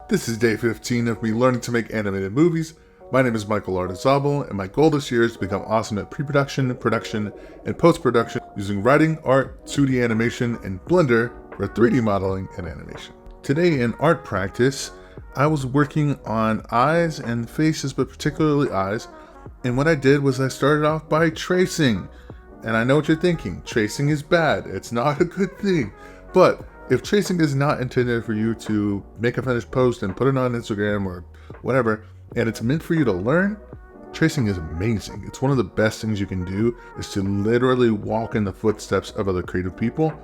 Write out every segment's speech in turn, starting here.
This is day 15 of me learning to make animated movies. My name is Michael Lardizabal, and my goal this year is to become awesome at pre-production, production, and post-production using writing, art, 2D animation, and Blender for 3D modeling and animation. Today in art practice, I was working on eyes and faces, but particularly eyes, and what I did was I started off by tracing. And I know what you're thinking, tracing is bad, it's not a good thing, but if tracing is not intended for you to make a finished post and put it on Instagram or whatever, and it's meant for you to learn, tracing is amazing. It's one of the best things you can do, is to literally walk in the footsteps of other creative people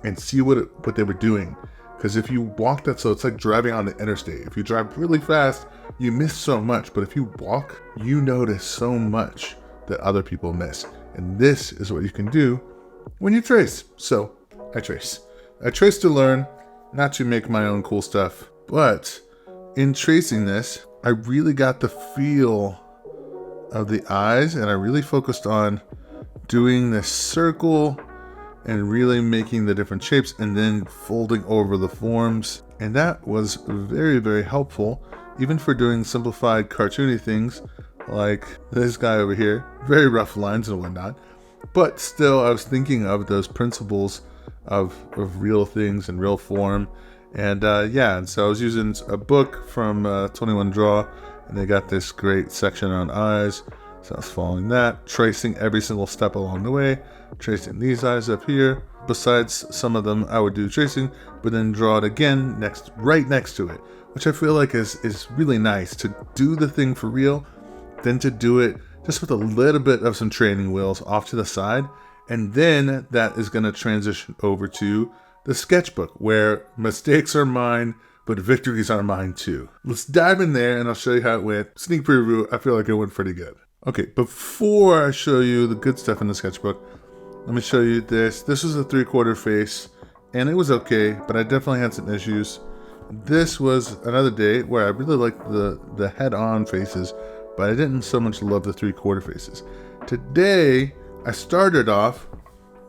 and see what they were doing. Because if you walk that, so it's like driving on the interstate. If you drive really fast, you miss so much, but if you walk, you notice so much that other people miss. And this is what you can do when you trace. So I trace. I trace to learn, not to make my own cool stuff. But in tracing this, I really got the feel of the eyes, and I really focused on doing this circle and really making the different shapes and then folding over the forms. And that was very, very helpful, even for doing simplified cartoony things like this guy over here. Very rough lines and whatnot. But still, I was thinking of those principles of real things and real form. And and so I was using a book from 21 Draw, and they got this great section on eyes. So I was following that, tracing every single step along the way, tracing these eyes up here. Besides some of them I would do tracing, but then draw it again right next to it, which I feel like is really nice to do the thing for real, then to do it just with a little bit of some training wheels off to the side. And then that is going to transition over to the sketchbook, where mistakes are mine, but victories are mine too. Let's dive in there and I'll show you how it went. Sneak preview, I feel like it went pretty good. Okay, before I show you the good stuff in the sketchbook, let me show you this. This was a 3/4 face, and it was okay, but I definitely had some issues. This was another day where I really liked the head-on faces, but I didn't so much love the 3/4 faces. Today, I started off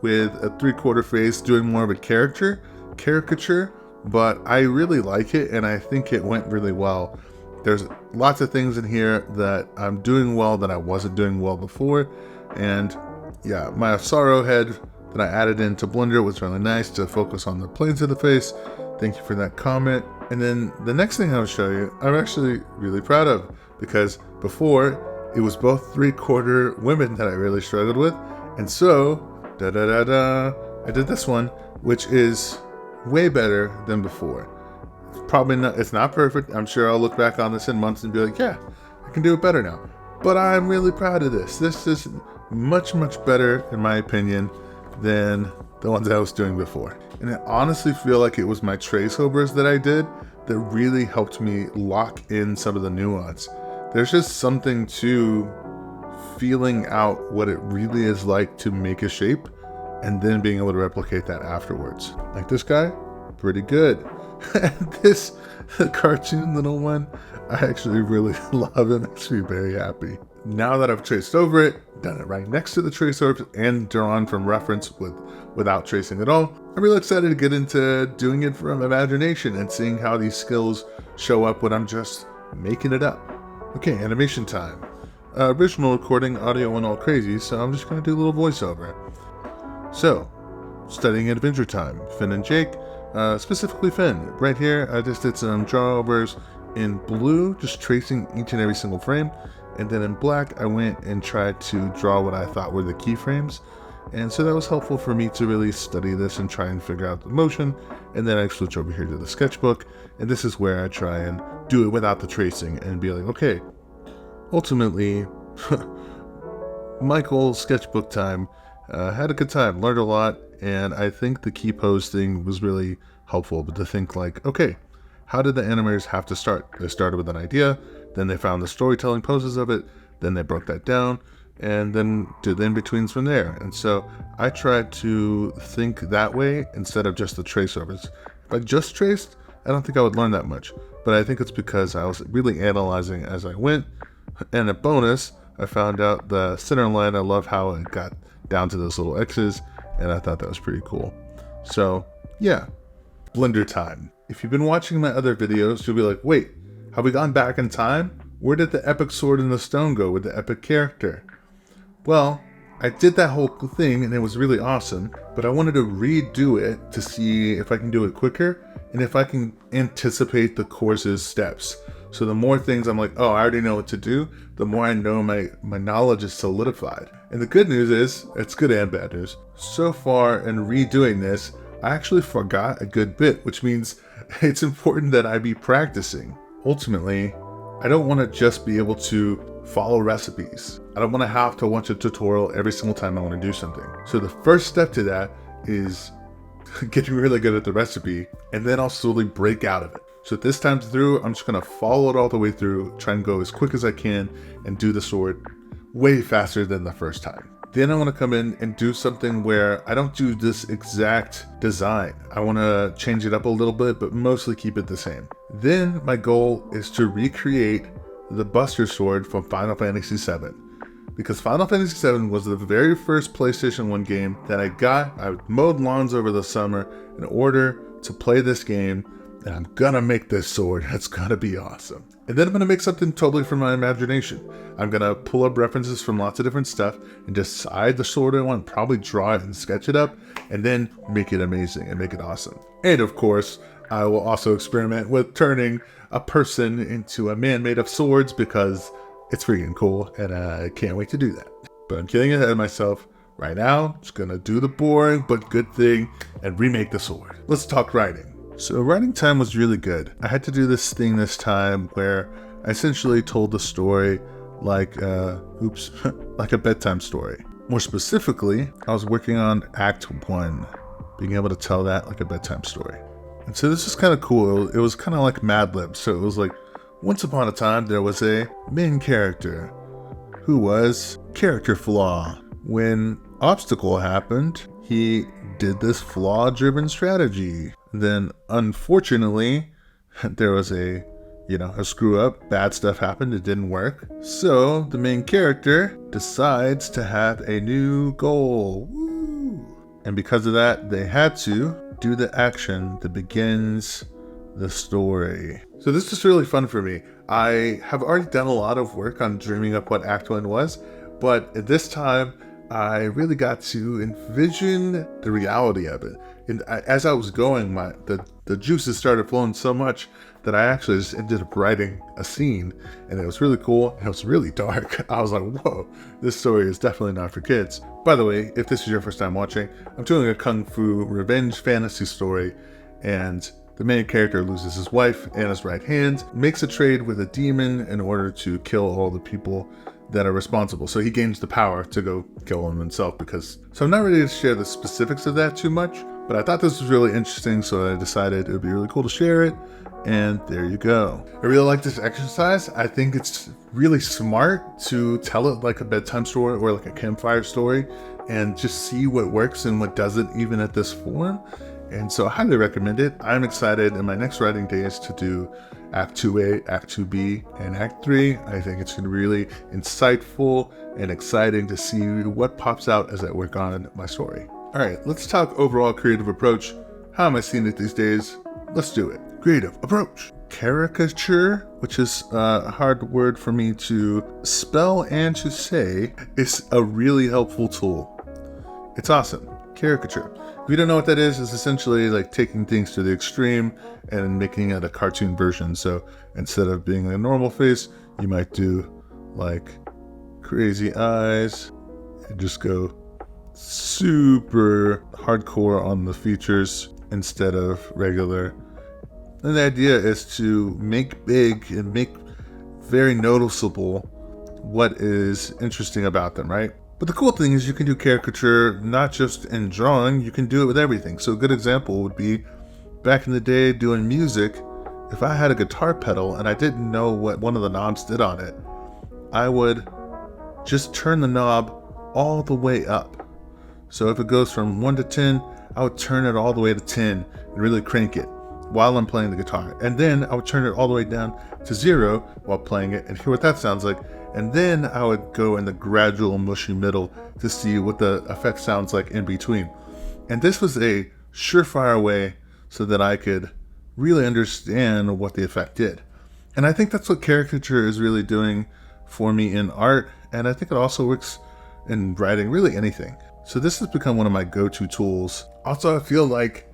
with a 3/4 face doing more of a caricature, but I really like it, and I think it went really well. There's lots of things in here that I'm doing well that I wasn't doing well before, and yeah, my sorrow head that I added into Blender was really nice to focus on the planes of the face. Thank you for that comment. And then the next thing I'll show you, I'm actually really proud of, because before it was both 3/4 women that I really struggled with, and so I did this one, which is way better than before. Probably not, it's not perfect. I'm sure I'll look back on this in months and be like, yeah, I can do it better now. But I'm really proud of this. This is much, much better, in my opinion, than the ones I was doing before. And I honestly feel like it was my trace overs that I did that really helped me lock in some of the nuance. There's just something to feeling out what it really is like to make a shape and then being able to replicate that afterwards. Like this guy, pretty good. This cartoon little one, I actually really love. It makes me very happy. Now that I've traced over it, done it right next to the trace overs, and drawn from reference without tracing at all, I'm really excited to get into doing it from imagination and seeing how these skills show up when I'm just making it up. Okay, animation time. Original recording, audio went all crazy, so I'm just going to do a little voiceover. So, studying Adventure Time, Finn and Jake, specifically Finn. Right here, I just did some drawovers in blue, just tracing each and every single frame. And then in black, I went and tried to draw what I thought were the keyframes. And so that was helpful for me to really study this and try and figure out the motion. And then I switch over here to the sketchbook. And this is where I try and do it without the tracing and be like, okay, ultimately, Michael's sketchbook time. Had a good time, learned a lot, and I think the key pose thing was really helpful. But to think like, okay, how did the animators have to start? They started with an idea, then they found the storytelling poses of it, then they broke that down, and then did the in-betweens from there. And so I tried to think that way instead of just the trace overs. If I just traced, I don't think I would learn that much. But I think it's because I was really analyzing as I went. And a bonus, I found out the center line, I love how it got down to those little X's, and I thought that was pretty cool. So yeah, Blender time. If you've been watching my other videos, you'll be like, wait, have we gone back in time? Where did the epic sword in the stone go with the epic character? Well, I did that whole thing and it was really awesome, but I wanted to redo it to see if I can do it quicker and if I can anticipate the course's steps. So the more things I'm like, oh, I already know what to do, the more I know my knowledge is solidified. And the good news is, it's good and bad news. So far in redoing this, I actually forgot a good bit, which means it's important that I be practicing. Ultimately, I don't want to just be able to follow recipes. I don't want to have to watch a tutorial every single time I want to do something. So the first step to that is getting really good at the recipe, and then I'll slowly break out of it. So this time through, I'm just going to follow it all the way through, try and go as quick as I can, and do the sword way faster than the first time. Then I want to come in and do something where I don't do this exact design. I want to change it up a little bit, but mostly keep it the same. Then my goal is to recreate the Buster Sword from Final Fantasy VII. Because Final Fantasy VII was the very first PlayStation 1 game that I got. I mowed lawns over the summer in order to play this game, and I'm gonna make this sword. It's gonna be awesome. And then I'm gonna make something totally from my imagination. I'm gonna pull up references from lots of different stuff and decide the sword I want, probably draw it and sketch it up, and then make it amazing and make it awesome. And of course, I will also experiment with turning a person into a man made of swords because it's freaking cool and I can't wait to do that. But I'm getting ahead of myself. Right now, I'm just gonna do the boring but good thing and remake the sword. Let's talk writing. So writing time was really good. I had to do this thing this time where I essentially told the story like, like a bedtime story. More specifically, I was working on Act 1, being able to tell that like a bedtime story. And so this is kind of cool. It was kind of like Mad Libs. So it was like, once upon a time, there was a main character who was character flaw. When obstacle happened, he did this flaw-driven strategy. Then, unfortunately, there was a screw up, bad stuff happened, it didn't work. So, the main character decides to have a new goal. Woo! And because of that, they had to do the action that begins the story. So this is really fun for me. I have already done a lot of work on dreaming up what Act 1 was, but at this time, I really got to envision the reality of it. And as I was going, the juices started flowing so much that I actually just ended up writing a scene, and it was really cool, and it was really dark. I was like, whoa, this story is definitely not for kids. By the way, if this is your first time watching, I'm doing a Kung Fu revenge fantasy story, and the main character loses his wife and his right hand, makes a trade with a demon in order to kill all the people that are responsible. So he gains the power to go kill him himself so I'm not ready to share the specifics of that too much, but I thought this was really interesting, so I decided it would be really cool to share it, and there you go. I really like this exercise. I think it's really smart to tell it like a bedtime story or like a campfire story and just see what works and what doesn't even at this form. And so I highly recommend it. I'm excited in my next writing days to do Act 2A, Act 2B, and Act 3. I think it's going to be really insightful and exciting to see what pops out as I work on my story. All right, let's talk overall creative approach. How am I seeing it these days? Let's do it. Creative approach. Caricature, which is a hard word for me to spell and to say, is a really helpful tool. It's awesome. Caricature. If you don't know what that is, it's essentially like taking things to the extreme and making it a cartoon version. So instead of being a normal face, you might do like crazy eyes and just go super hardcore on the features instead of regular. And the idea is to make big and make very noticeable what is interesting about them, right? But the cool thing is you can do caricature not just in drawing, you can do it with everything. So a good example would be back in the day doing music. If I had a guitar pedal and I didn't know what one of the knobs did on it, I would just turn the knob all the way up. So if it goes from 1 to 10, I would turn it all the way to 10 and really crank it while I'm playing the guitar. And then I would turn it all the way down to 0 while playing it and hear what that sounds like. And then I would go in the gradual mushy middle to see what the effect sounds like in between. And this was a surefire way so that I could really understand what the effect did. And I think that's what caricature is really doing for me in art, and I think it also works in writing, really anything. So this has become one of my go-to tools. Also, I feel like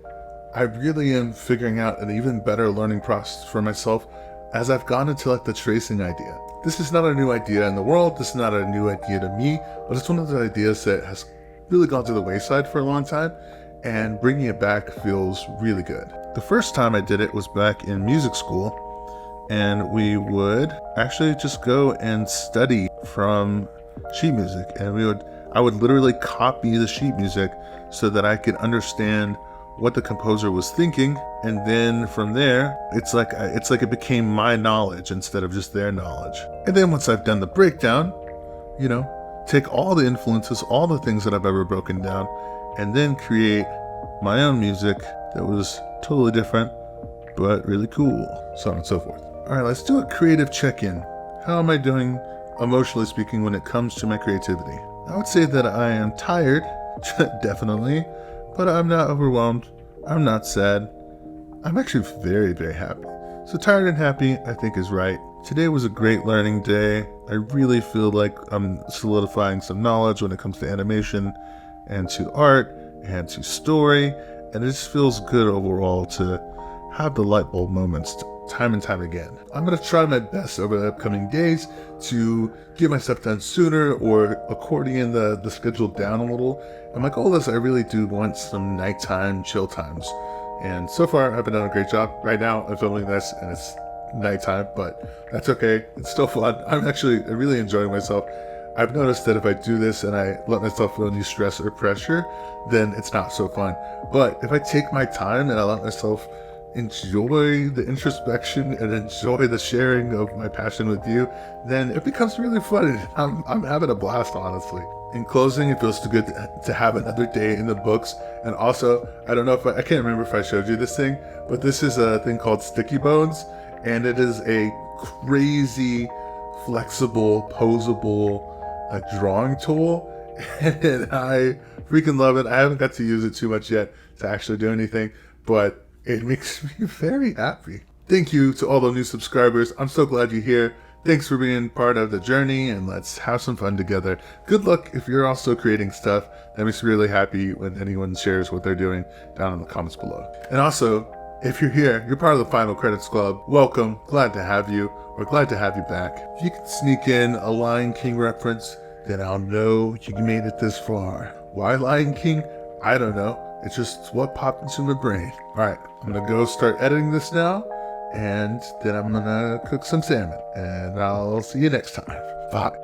I really am figuring out an even better learning process for myself as I've gone into like the tracing idea. This is not a new idea in the world, this is not a new idea to me, but it's one of the ideas that has really gone to the wayside for a long time, and bringing it back feels really good. The first time I did it was back in music school, and we would actually just go and study from sheet music, and I would literally copy the sheet music so that I could understand what the composer was thinking, and then from there it's like it became my knowledge instead of just their knowledge. And then once I've done the breakdown, take all the influences, all the things that I've ever broken down, and then create my own music that was totally different but really cool, so on and so forth. All right, let's do a creative check-in. How am I doing emotionally speaking when it comes to my creativity? I would say that I am tired, definitely, but I'm not overwhelmed, I'm not sad. I'm actually very, very happy. So tired and happy, I think, is right. Today was a great learning day. I really feel like I'm solidifying some knowledge when it comes to animation and to art and to story, and it just feels good overall to have the light bulb moments time and time again. I'm going to try my best over the upcoming days to get my stuff done sooner or accordion the schedule down a little. And my goal is I really do want some nighttime chill times. And so far I've been doing a great job. Right now I'm filming this and it's nighttime, but that's okay. It's still fun. I'm really enjoying myself. I've noticed that if I do this and I let myself feel any stress or pressure, then it's not so fun. But if I take my time and I let myself enjoy the introspection and enjoy the sharing of my passion with you, then it becomes really fun. I'm having a blast, honestly. In closing, it feels too good to have another day in the books. And also, I don't know if I can't remember if I showed you this thing, but this is a thing called Sticky Bones, and it is a crazy, flexible, posable drawing tool, and I freaking love it. I haven't got to use it too much yet to actually do anything, but it makes me very happy. Thank you to all the new subscribers. I'm so glad you're here. Thanks for being part of the journey, and let's have some fun together. Good luck if you're also creating stuff. That makes me really happy when anyone shares what they're doing down in the comments below. And also, if you're here, you're part of the Final Credits Club. Welcome, glad to have you. We're glad to have you back. If you can sneak in a Lion King reference, then I'll know you made it this far. Why Lion King? I don't know. It's just what popped into my brain. All right, I'm gonna go start editing this now, and then I'm gonna cook some salmon, and I'll see you next time. Bye.